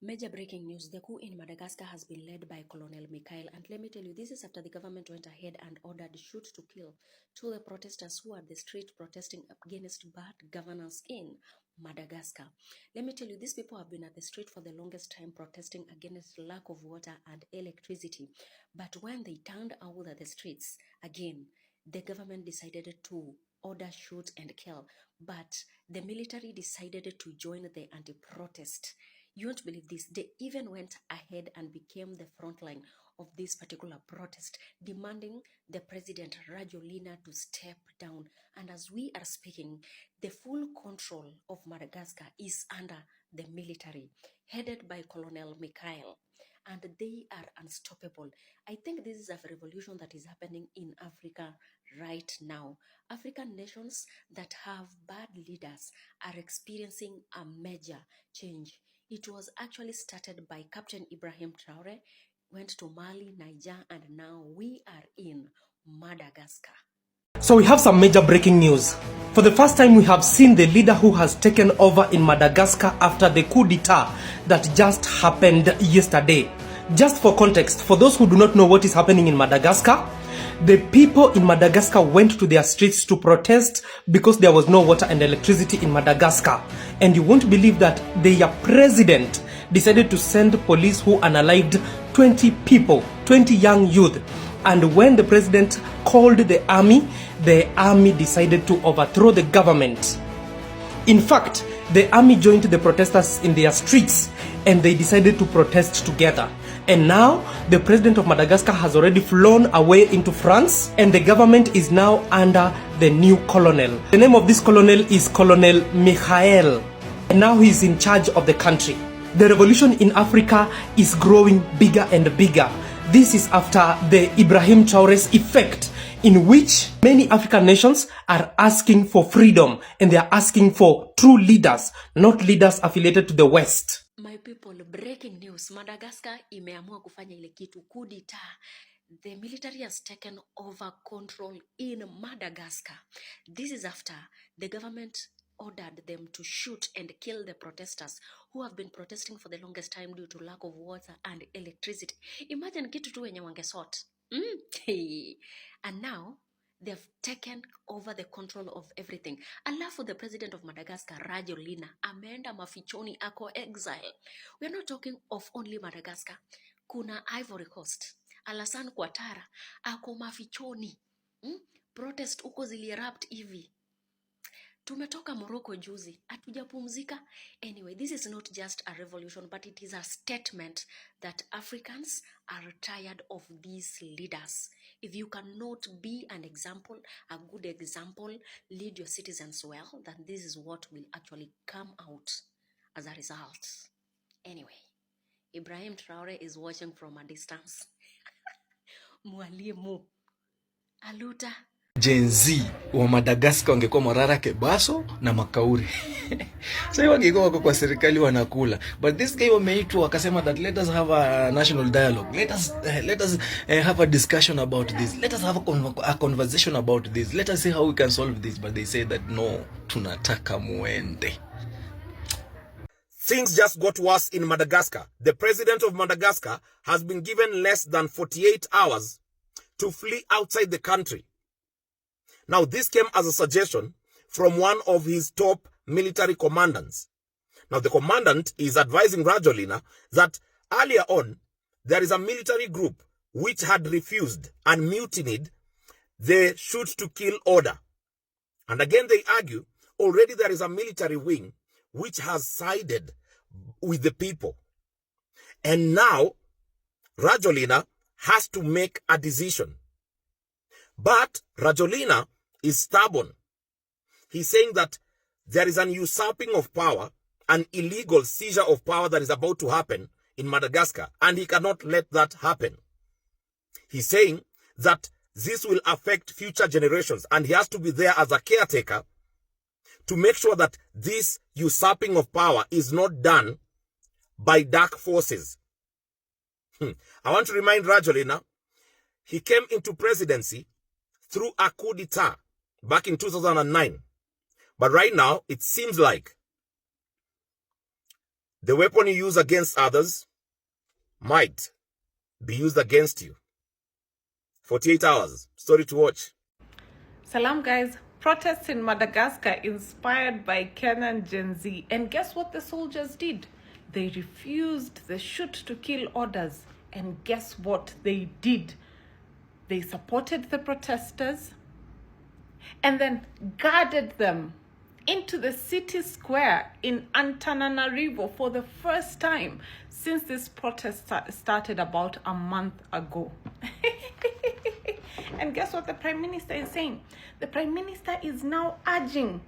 Major breaking news. The coup in Madagascar has been led by Colonel Mikhail. And let me tell you, this is after the government went ahead and ordered shoot to kill to the protesters who are the street protesting against bad governance in Madagascar. Let me tell you, these people have been at the street for the longest time protesting against lack of water and electricity. But when they turned out the streets again, the government decided to order shoot and kill. But the military decided to join the anti-protest. You won't believe this. They even went ahead and became the front line of this particular protest, demanding the president Rajolina to step down. And as we are speaking, the full control of Madagascar is under the military, headed by Colonel Mikhail. And they are unstoppable. I think this is a revolution that is happening in Africa right now. African nations that have bad leaders are experiencing a major change. It was actually started by Captain Ibrahim Traore, went to Mali, Niger, and now we are in Madagascar. So we have some major breaking news. For the first time, we have seen the leader who has taken over in Madagascar after the coup d'etat that just happened yesterday. Just for context, for those who do not know what is happening in Madagascar, the people in Madagascar went to their streets to protest because there was no water and electricity in Madagascar. And you won't believe that their president decided to send police who unalived 20 people, 20 young youth. And when the president called the army decided to overthrow the government. In fact, the army joined the protesters in their streets and they decided to protest together. And now, the president of Madagascar has already flown away into France and the government is now under the new colonel. The name of this colonel is Colonel Mikhail. And now he is in charge of the country. The revolution in Africa is growing bigger and bigger. This is after the Ibrahim Traore's effect, in which many African nations are asking for freedom and they are asking for true leaders, not leaders affiliated to the West. My people, breaking news. Madagascar imeamua kufanya ile kitu coup d'etat. The military has taken over control in Madagascar. This is after the government ordered them to shoot and kill the protesters who have been protesting for the longest time due to lack of water and electricity. Imagine kitu tu wenye wangesort. And now they've taken over the control of everything. Alafu the president of Madagascar, Rajolina, ameenda mafichoni, ako exile. We are not talking of only Madagascar. Kuna Ivory Coast, Alassane Ouattara, ako mafichoni. Protest uko zilierupt hivi. Tumetoka Morocco juzi, hatujapumzika. Anyway, this is not just a revolution, but it is a statement that Africans are tired of these leaders. If you cannot be an example, a good example, lead your citizens well, then this is what will actually come out as a result. Anyway, Ibrahim Traore is watching from a distance. Mwalimu Aluta. Genz wa Madagascar wangekuwa Morara Kebaso na Makauri. So wangekuwa wako kwa serikali wanakula. But this guy wameitwa akasema that let us have a national dialogue. Let us have a discussion about this. Let us have a conversation about this. Let us see how we can solve this. But they say that no, tunataka muende. Things just got worse in Madagascar. The president of Madagascar has been given less than 48 hours to flee outside the country. Now, this came as a suggestion from one of his top military commandants. Now, the commandant is advising Rajolina that earlier on, there is a military group which had refused and mutinied the shoot-to-kill order. And again, they argue, already there is a military wing which has sided with the people. And now, Rajolina has to make a decision. But Rajolina is stubborn. He's saying that there is an usurping of power, an illegal seizure of power that is about to happen in Madagascar, and he cannot let that happen. He's saying that this will affect future generations, and he has to be there as a caretaker to make sure that this usurping of power is not done by dark forces. I want to remind Rajolina, he came into presidency through a coup d'etat back in 2009. But right now, it seems like The weapon you use against others might be used against you. 48 hours. Story to watch. Salam guys. Protests in Madagascar inspired by Kenyan Genz. And guess what the soldiers did? They refused the shoot to kill orders. And guess what they did? They supported the protesters and then guarded them into the city square in Antananarivo for the first time since this protest started about a month ago. And guess what the Prime Minister is saying? The Prime Minister is now urging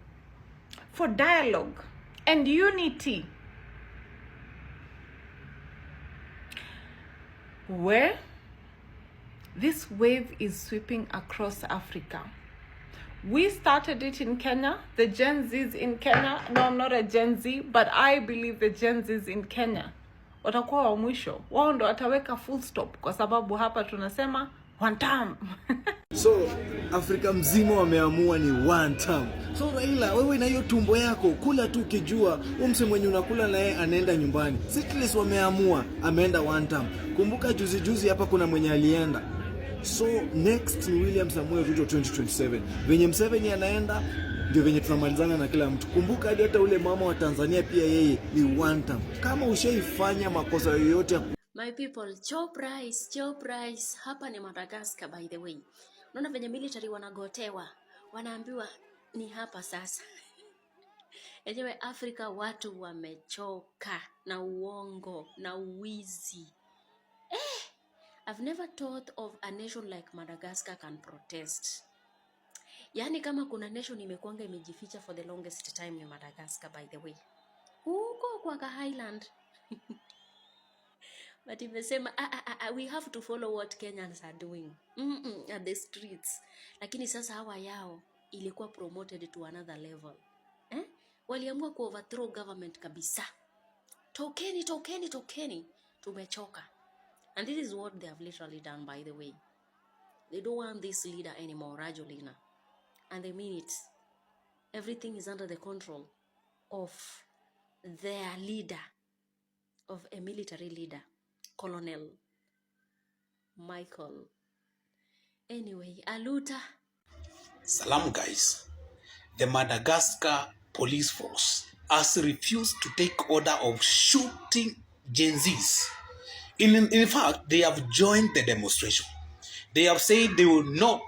for dialogue and unity. Where this wave is sweeping across Africa. We started it in Kenya. The Gen Zs in Kenya. No, I'm not a Gen Z, but I believe the Gen Zs in Kenya watakuwa wa mwisho. Wao ndo wataweka full stop kwa sababu hapa tunasema one term. So Afrika mzima wameamua ni one term. So Raila, wewe na hiyo tumbo yako kula tu ukijua mse mwenye unakula naye anaenda nyumbani. Sitless wameamua ameenda one term. Kumbuka juzi hapa kuna mwenye alienda. So next ni William Samuel Ruto 2027. Venye Mseveni anaenda ndio venye tunamalizana na kila mtu. Kumbuka hata ule mama wa Tanzania pia yeye ni one term. Kama ushaifanya makosa yoyote. My people, chop rice. Hapa ni Madagascar by the way. Unaona venye military wanagotewa. Wanaambiwa ni hapa sasa. Enyewe Afrika watu wamechoka na uongo na uwizi. I've never thought of a nation like Madagascar can protest. Yani kama kuna nation imekuanga imejificha for the longest time ni Madagascar by the way. Huko kwa Highland. But imesema we have to follow what Kenyans are doing at the streets. Lakini sasa hawa yao ilikuwa promoted to another level. Waliamua ku overthrow government kabisa. Tokeni. Tumechoka. And this is what they have literally done, by the way. They don't want this leader anymore, Rajolina. And they mean it. Everything is under the control of their leader, of a military leader, Colonel Michael. Anyway, Aluta. Salam guys. The Madagascar police force has refused to take order of shooting Gen Zs. In fact, they have joined the demonstration. They have said they will not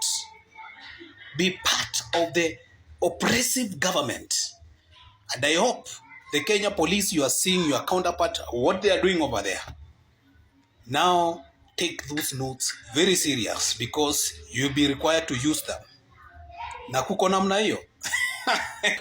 be part of the oppressive government. And I hope the Kenya police, you are seeing your counterpart, what they are doing over there. Now, take those notes very serious because you'll be required to use them. Na kuko namna hiyo.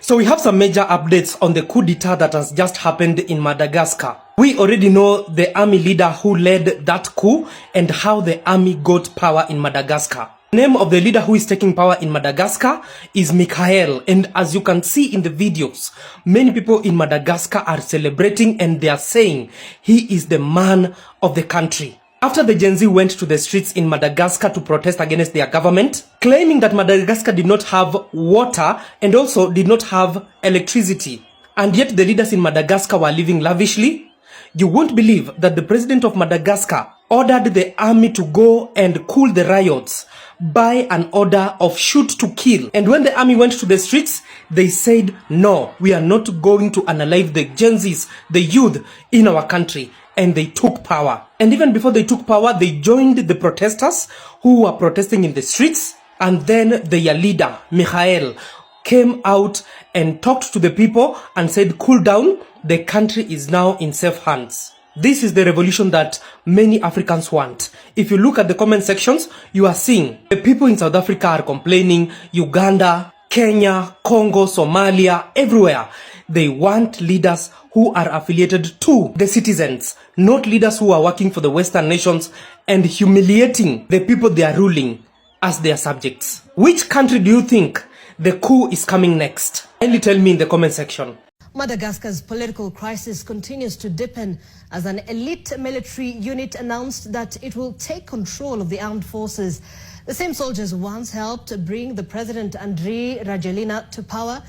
So we have some major updates on the coup d'etat that has just happened in Madagascar. We already know the army leader who led that coup and how the army got power in Madagascar. The name of the leader who is taking power in Madagascar is Mikhail, and as you can see in the videos, many people in Madagascar are celebrating and they are saying he is the man of the country. After the Gen Z went to the streets in Madagascar to protest against their government, claiming that Madagascar did not have water and also did not have electricity, and yet the leaders in Madagascar were living lavishly, you won't believe that the president of Madagascar ordered the army to go and cool the riots by an order of shoot to kill. And when the army went to the streets, they said, no, we are not going to unalive the Gen Zs, the youth in our country. And they took power. And even before they took power, they joined the protesters who were protesting in the streets. And then their leader, Mikhail, came out and talked to the people and said, cool down, the country is now in safe hands. This is the revolution that many Africans want. If you look at the comment sections, you are seeing the people in South Africa are complaining, Uganda, Kenya, Congo, Somalia, everywhere. They want leaders who are affiliated to the citizens, not leaders who are working for the Western nations and humiliating the people they are ruling as their subjects. Which country do you think the coup is coming next? Kindly tell me in the comment section. Madagascar's political crisis continues to deepen as an elite military unit announced that it will take control of the armed forces. The same soldiers once helped bring the president Andry Rajoelina to power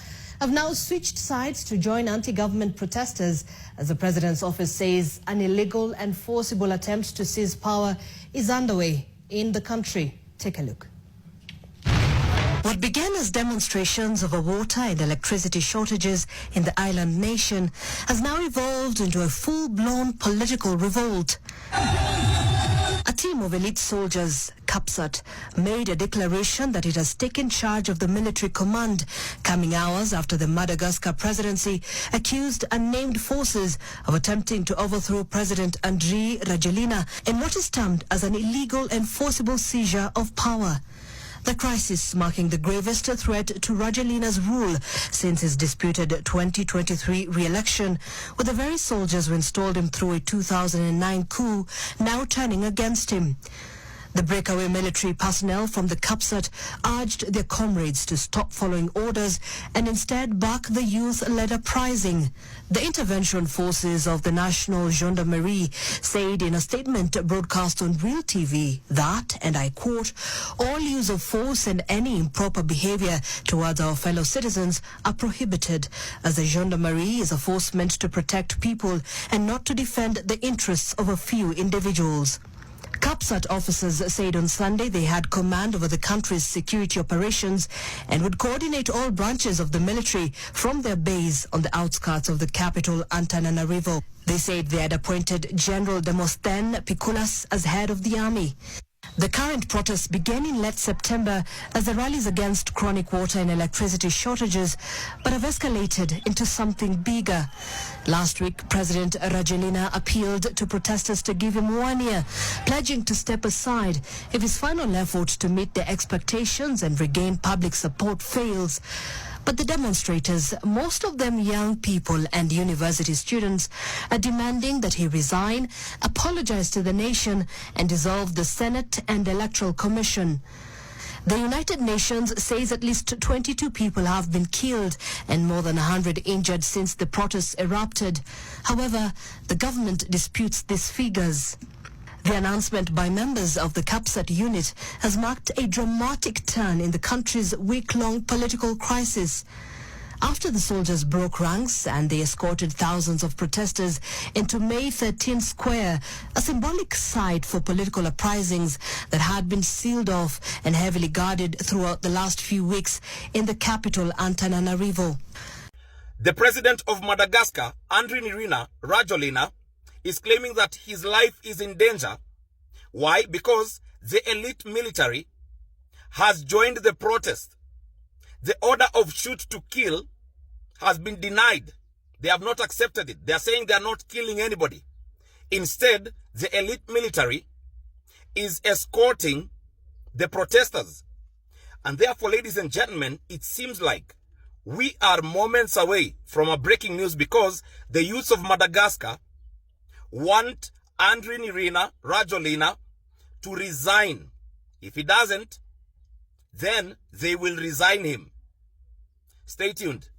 have now switched sides to join anti-government protesters as the president's office says an illegal and forcible attempt to seize power is underway in the country. Take a look. What began as demonstrations over water and electricity shortages in the island nation has now evolved into a full-blown political revolt. A team of elite soldiers, CAPSAT, made a declaration that it has taken charge of the military command, coming hours after the Madagascar presidency accused unnamed forces of attempting to overthrow President Andry Rajoelina in what is termed as an illegal and forcible seizure of power. The crisis marking the gravest threat to Rajoelina's rule since his disputed 2023 re-election, with the very soldiers who installed him through a 2009 coup now turning against him. The breakaway military personnel from the CAPSAT urged their comrades to stop following orders and instead back the youth-led uprising. The intervention forces of the National Gendarmerie said in a statement broadcast on Real TV that, and I quote, "All use of force and any improper behavior towards our fellow citizens are prohibited, as the Gendarmerie is a force meant to protect people and not to defend the interests of a few individuals." CAPSAT officers said on Sunday they had command over the country's security operations and would coordinate all branches of the military from their base on the outskirts of the capital, Antananarivo. They said they had appointed General Demosthenes Pikulas as head of the army. The current protests began in late September as the rallies against chronic water and electricity shortages, but have escalated into something bigger. Last week, President Rajoelina appealed to protesters to give him 1 year, pledging to step aside if his final effort to meet their expectations and regain public support fails. But the demonstrators, most of them young people and university students, are demanding that he resign, apologize to the nation, and dissolve the Senate and Electoral Commission. The United Nations says at least 22 people have been killed and more than 100 injured since the protests erupted. However, the government disputes these figures. The announcement by members of the CAPSAT unit has marked a dramatic turn in the country's week-long political crisis. After the soldiers broke ranks and they escorted thousands of protesters into May 13 Square, a symbolic site for political uprisings that had been sealed off and heavily guarded throughout the last few weeks in the capital, Antananarivo. The president of Madagascar, Andry Rajoelina, is claiming that his life is in danger. Why? Because the elite military has joined the protest. The order of shoot to kill has been denied. They have not accepted it. They are saying they are not killing anybody. Instead, the elite military is escorting the protesters. And therefore, ladies and gentlemen, it seems like we are moments away from a breaking news, because the youth of Madagascar want Andry Rajoelina to resign. If he doesn't, then they will resign him. Stay tuned.